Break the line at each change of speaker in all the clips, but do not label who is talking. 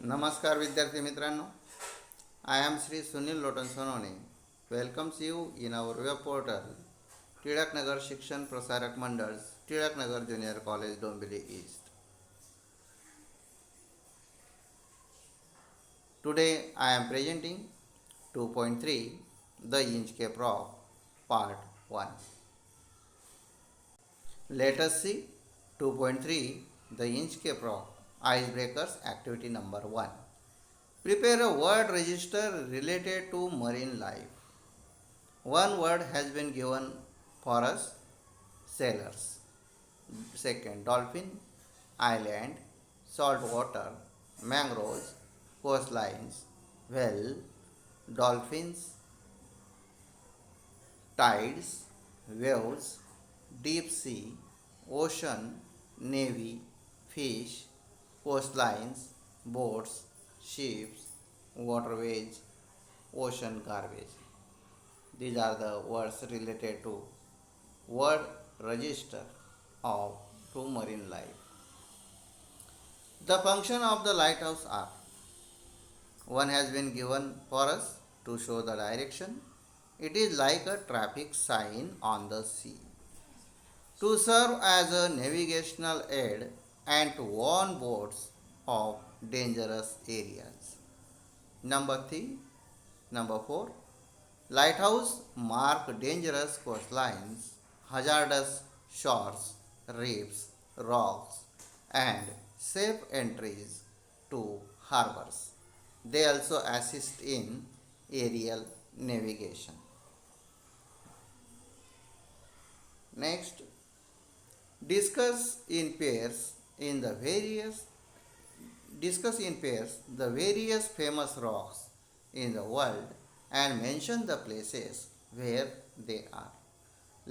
नमस्कार विद्यार्थी मित्रांनो. I am Shri Sunil Lotan Sonawane welcomes you in our web portal Tilaknagar Shikshan Prasarak Mandal, Tilaknagar junior college, Dombivli east. Today I am presenting 2.3 The Inchcape Rock Part 1. Let us see 2.3 The Inchcape Rock Icebreakers Activity number 1. Prepare a word register related to marine life. One word has been given for us: sailors. Second, dolphin, island, salt water, mangroves, coastlines. Well, dolphins, tides, waves, deep sea, ocean, navy, fish, coastlines, boats, ships, waterways, ocean garbage. These are the words related to word register of to marine life. The function of the lighthouse are: one has been given for us to show the direction. It is like a traffic sign on the sea. To serve as a navigational aid and to warn boats of dangerous areas. Number 3, Number 4. Lighthouse mark dangerous coastlines, hazardous shores, reefs, rocks, and safe entries to harbors. They also assist in aerial navigation. Next, discuss in pairs in the various discuss in pairs the various famous rocks in the world and mention the places where they are.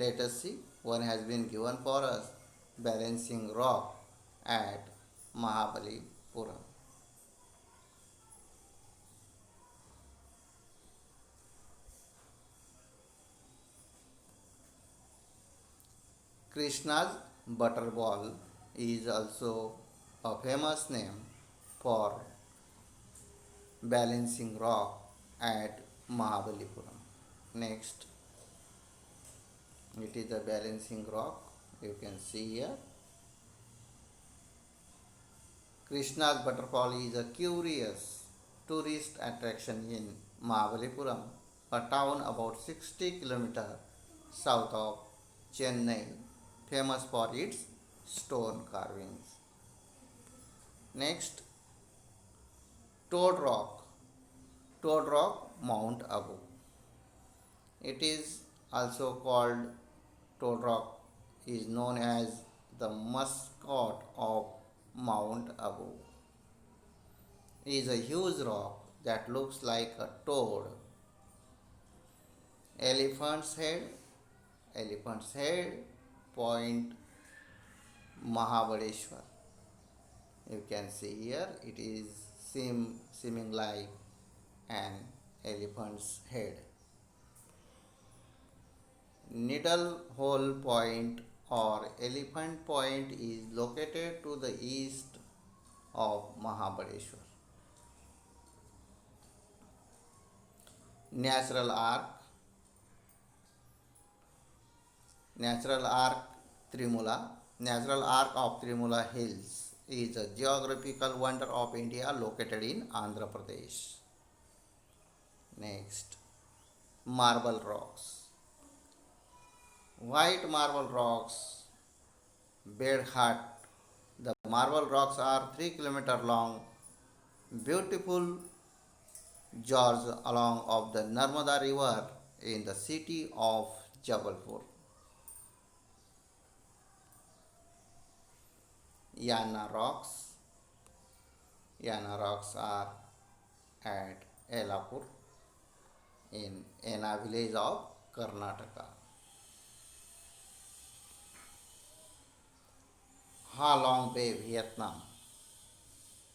Let us see. One has been given for us: balancing rock at Mahabalipuram. Krishna's butterball is also a famous name for balancing rock at Mahabalipuram. Next, it is a balancing rock. You can see here. Krishna's butterfall is a curious tourist attraction in Mahabalipuram, a town about 60 kilometers south of Chennai, famous for its stone carvings. Next, Toad Rock. Toad Rock, Mount Abu. It is also called Toad Rock, is known as the mascot of Mount Abu. It is a huge rock that looks like a toad. Elephant's Head. Elephant's Head, Point Mahabaleshwar. You can see here it is seeming like an elephant's head. Needle Hole Point or Elephant Point is located to the east of Mahabaleshwar. Natural Arc. Natural Arc Trimula. Natural Arc of Trimula Hills is a geographical wonder of India located in Andhra Pradesh. Next, Marble Rocks. White marble rocks, Bed Hut. The marble rocks are 3 kilometers long, beautiful gorge along of the Narmada River in the city of Jabalpur. Yana Rocks. Yana Rocks are at Elapur in Ena village of Karnataka. Ha Long Bay, Vietnam.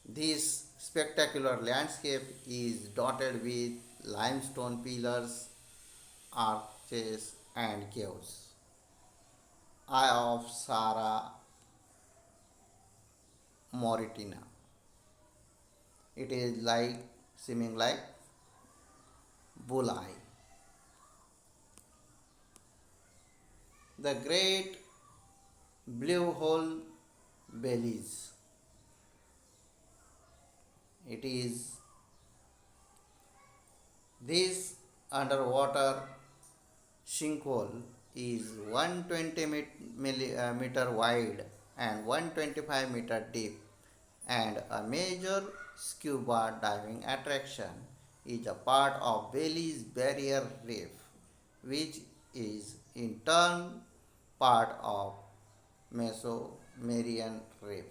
This spectacular landscape is dotted with limestone pillars, arches, and caves. Eye of Sarah, Mauritania. It is like seeming like bull eye. The great blue hole bellies. It is this underwater sinkhole is 120 meter wide and 125 meter deep, and a major scuba diving attraction is a part of Bailey's Barrier Reef, which is in turn part of Mesomerian Reef.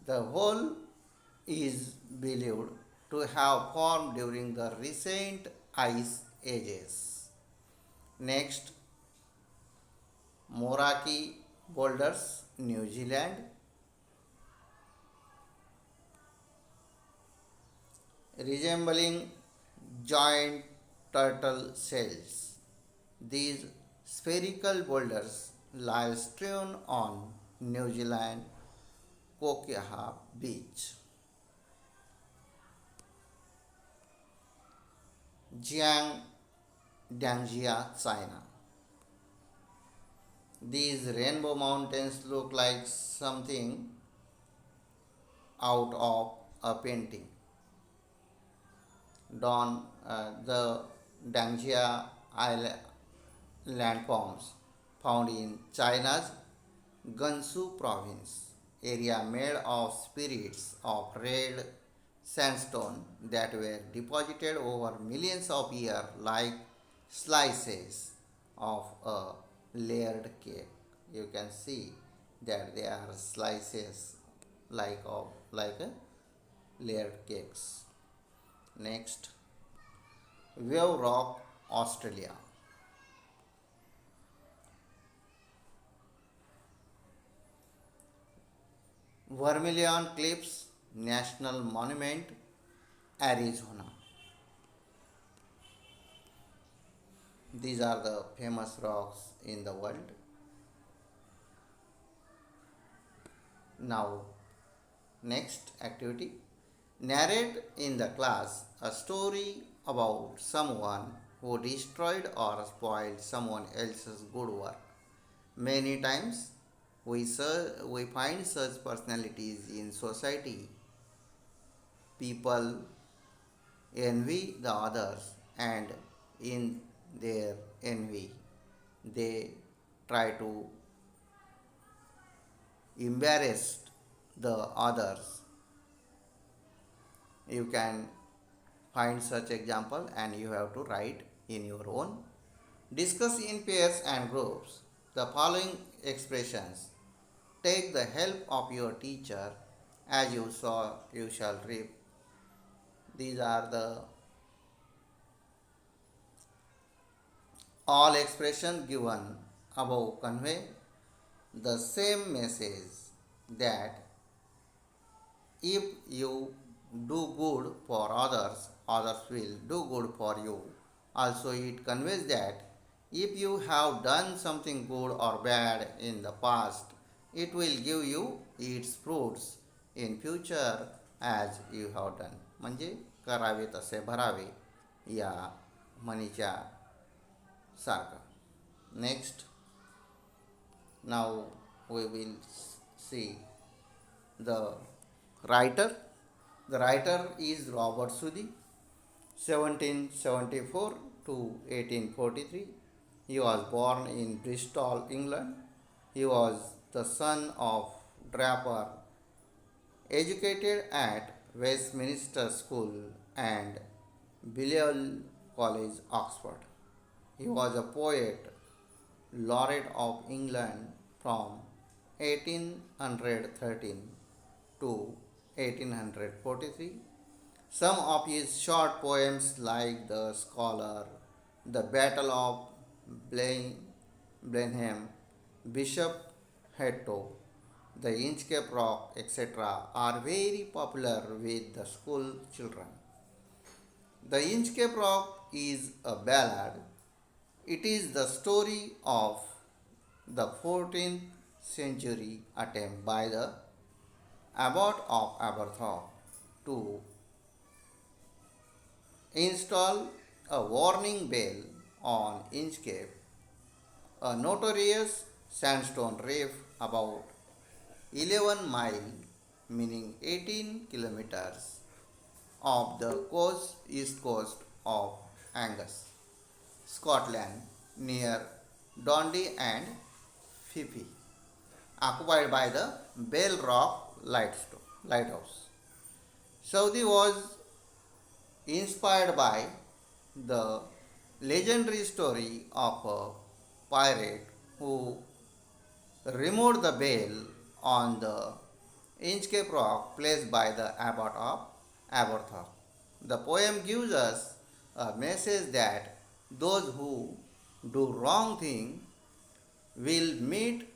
The hole is believed to have formed during the recent ice ages. Next, Moraki boulders, New Zealand. Resembling giant turtle shells. These spherical boulders lie strewn on New Zealand Kokeha Beach. Jiang Dangjia, China. These rainbow mountains look like something out of a painting. The Dangjia Island landforms found in China's Gansu province, area made of spirits of red sandstone that were deposited over millions of years like slices of a layered cake. You can see that they are slices like a layered cakes. Next, Wave Rock, Australia. Vermilion Cliffs National Monument, Arizona. These are the famous rocks in the world. Now, next activity. Narrate in the class a story about someone who destroyed or spoiled someone else's good work. Many times we find such personalities in society. People envy the others, and in their envy, they try to embarrass the others. You can find such example and you have to write in your own. Discuss in pairs and groups the following expressions. Take the help of your teacher. As you saw, you shall reap. These are the all expressions given above convey the same message, that if you do good for others, others will do good for you. Also, it conveys that if you have done something good or bad in the past, it will give you its fruits in future as you have done. म्हणजे करावे तसे भरावे या म्हणीच्या सारखं. Next, now we will see the writer. The writer is Robert Southey, 1774 to 1843. He was born in Bristol, England. He was the son of draper, educated at Westminster School and Balliol College, Oxford. He was a poet laureate of England from 1813 to 1843. Some of his short poems, like The Scholar, The Battle of Blenheim, Bishop Hetto, The Inchcape Rock, etc., are very popular with the school children. The Inchcape Rock is a ballad. It is the story of the 14th century attempt by the abbot of Aberthorpe to install a warning bell on Inchcape, a notorious sandstone reef about 11 mile, meaning 18 kilometers, of the east coast of Angus, Scotland, near Dundee and Fife, occupied by the Bell Rock lighthouse. Saudi was inspired by the legendary story of a pirate who removed the bell on the Inchcape rock placed by the abbot of Aberthorpe. The poem gives us a message that those who do wrong thing will meet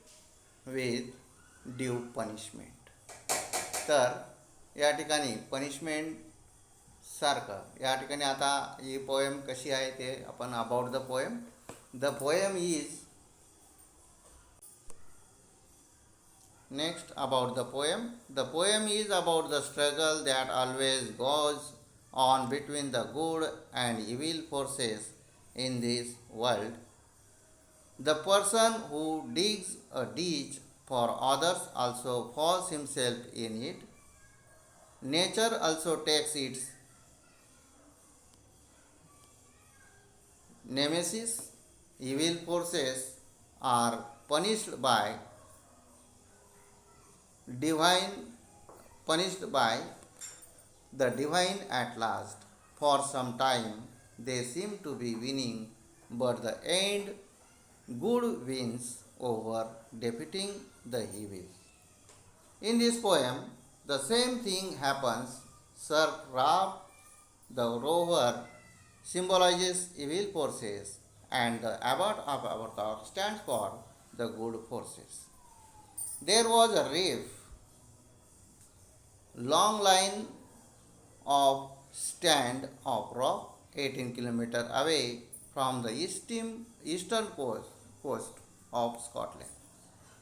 with due punishment. तर या ठिकाणी punishment सारखं या ठिकाणी आता ही poem कशी आहे ते आपण about the poem is next about the poem is about the struggle that always goes on between the good and evil forces in this world. The person who digs a ditch for others also falls himself in it. Nature also takes its nemesis. Evil forces are punished by the divine at last. For some time they seem to be winning, but the end good wins over defeating the evil. In this poem, the same thing happens. Sir Ralph the rover symbolizes evil forces, and the abbot of Aberthorpe stands for the good forces. There was a reef, long line of stand of rock 18 kilometers away from the eastern coast of Scotland.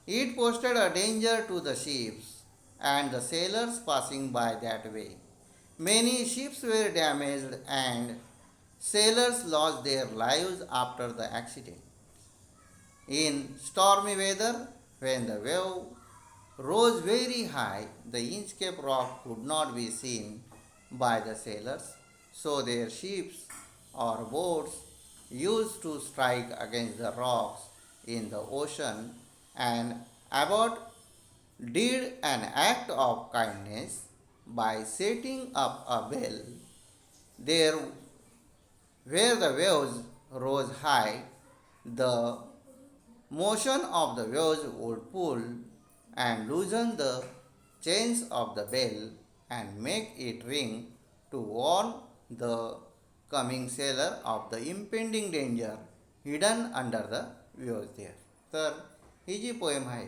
It posted a danger to the ships and the sailors passing by that way. Many ships were damaged and sailors lost their lives after the accident. In stormy weather, when the wave rose very high, the Inchcape rock could not be seen by the sailors, so their ships or boats used to strike against the rocks in the ocean, and Abbot did an act of kindness by setting up a bell there where the waves rose high. The motion of the waves would pull and loosen the chains of the bell and make it ring to warn the coming sailor of the impending danger hidden under the waves there. तर ही जी poem आहे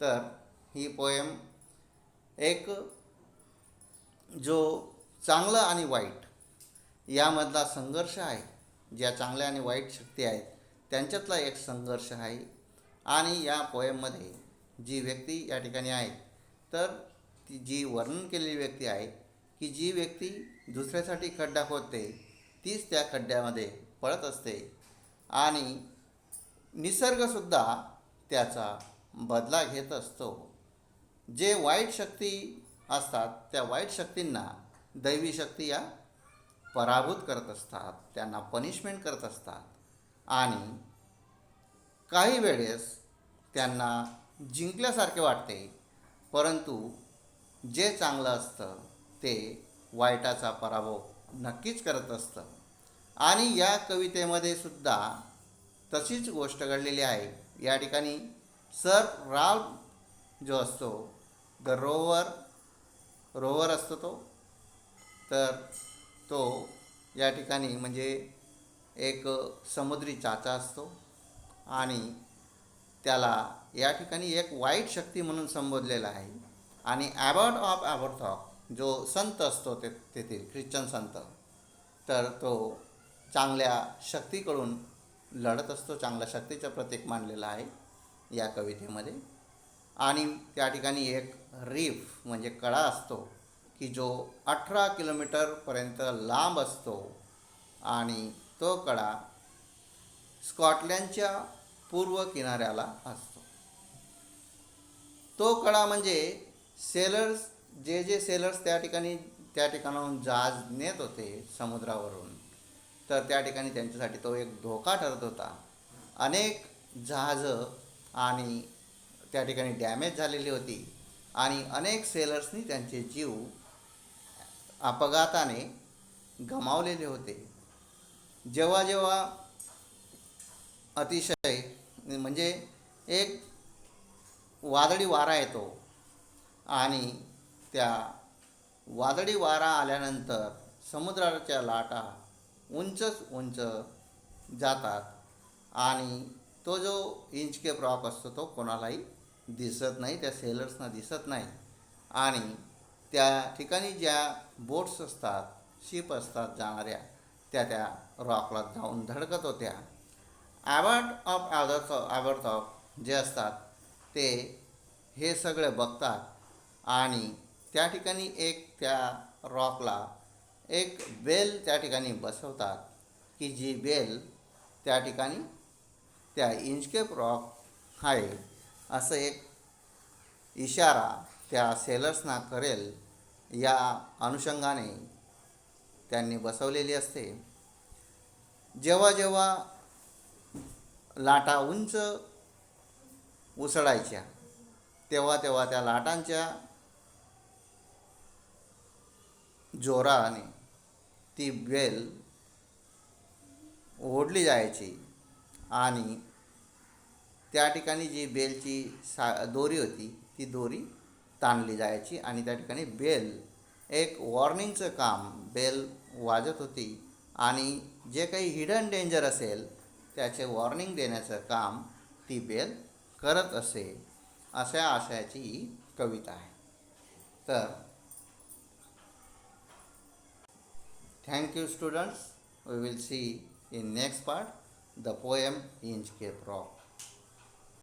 तर ही poem एक जो चांगलं आणि white यामधला संघर्ष आहे, ज्या चांगल्या आणि वाईट शक्ती आहेत त्यांच्यातला एक संघर्ष आहे. आणि या पोएममध्ये जी व्यक्ती या ठिकाणी आहे तर ती जी वर्णन केलेली व्यक्ती आहे की जी व्यक्ती दुसऱ्यासाठी खड्डा खोदते तीच त्या खड्ड्यामध्ये पडत असते आणि निसर्गसुद्धा त्याचा बदला घेत असतो. जे वाईट शक्ती असतात त्या वाईट शक्तींना दैवी शक्ती या पराभूत करत असतात, त्यांना पनिशमेंट करत असतात आणि काही वेळेस त्यांना जिंकल्यासारखे वाटते, परंतु जे चांगलं असतं ते वाईटाचा पराभव नक्कीच करत असतं. आणि या कवितेमध्ये सुद्धा तशीच गोष्ट घडलेली आहे. या ठिकाणी सर राल्फ जो असतो द रोवर असतो तर तो या ठिकाणी म्हणजे एक समुद्री चाचा असतो आणि त्याला या ठिकाणी एक वाईट शक्ती म्हणून संबोधलेलं आहे. आणि ॲबॉट ऑफ ॲबर्थॉप जो संत असतो तेथील ख्रिश्चन संत, तर तो चांगल्या शक्तीकडून लढत असतो, चांगल्या शक्तीचं प्रतीक मानलेलं आहे या कवितेमध्ये. आणि त्या ठिकाणी एक रीफ म्हणजे कडा असतो की जो 18 किलोमीटरपर्यंत लांब असतो आणि तो कडा स्कॉटलंडच्या पूर्व किनाऱ्याला असतो. तो कडा म्हणजे सेलर्स जे सेलर्स त्या ठिकाणाहून जहाज नेत होते समुद्रावरून, तर त्या ठिकाणी त्यांच्यासाठी तो एक धोका ठरत होता. अनेक जहाजं आणि त्या ठिकाणी डॅमेज झालेली होती आणि अनेक सेलर्सनी त्यांचे जीव अपघाताने गमावलेले होते. जेव्हा जेव्हा अतिशय म्हणजे एक वादळी वारा येतो आणि त्या वादळी वारा आल्यानंतर समुद्राच्या लाटा उंचच उंच जातात आणि तो जो इंचकेप रॉक असतो तो कोणालाही दिसत नाही, त्या सेलर्सना दिसत नाही. आणि त्या ठिकाणी ज्या बोट्स असतात, शिप असतात जाणाऱ्या, त्या रॉकला जाऊन धडकत होत्या. ॲबर्थॉप जे असतात ते हे सगळे बघतात आणि त्या ठिकाणी त्या रॉकला एक बेल त्या ठिकाणी बसवतात की जी बेल त्या ठिकाणी त्या इंचकेप रॉक आहे असं एक इशारा त्या सेलर्सना करेल या अनुषंगाने त्यांनी बसवलेली असते. जेव्हा जेव्हा लाटा उंच उसळायच्या तेव्हा तेव्हा त्या लाटांच्या जोराने ती बेल ओढली जायची आणि त्या ठिकाणी जी बेलची दोरी होती ती दोरी ताणली जायची आणि त्या ठिकाणी बेल एक वॉर्निंगचं काम बेल वाजत होती आणि जे काही हिडन डेंजर असेल त्याचे वॉर्निंग देण्याचं काम ती बेल करत असे. अशा आशयाची ही कविता आहे. तर thank you students. We will see in next part the poem Inchcape Rock.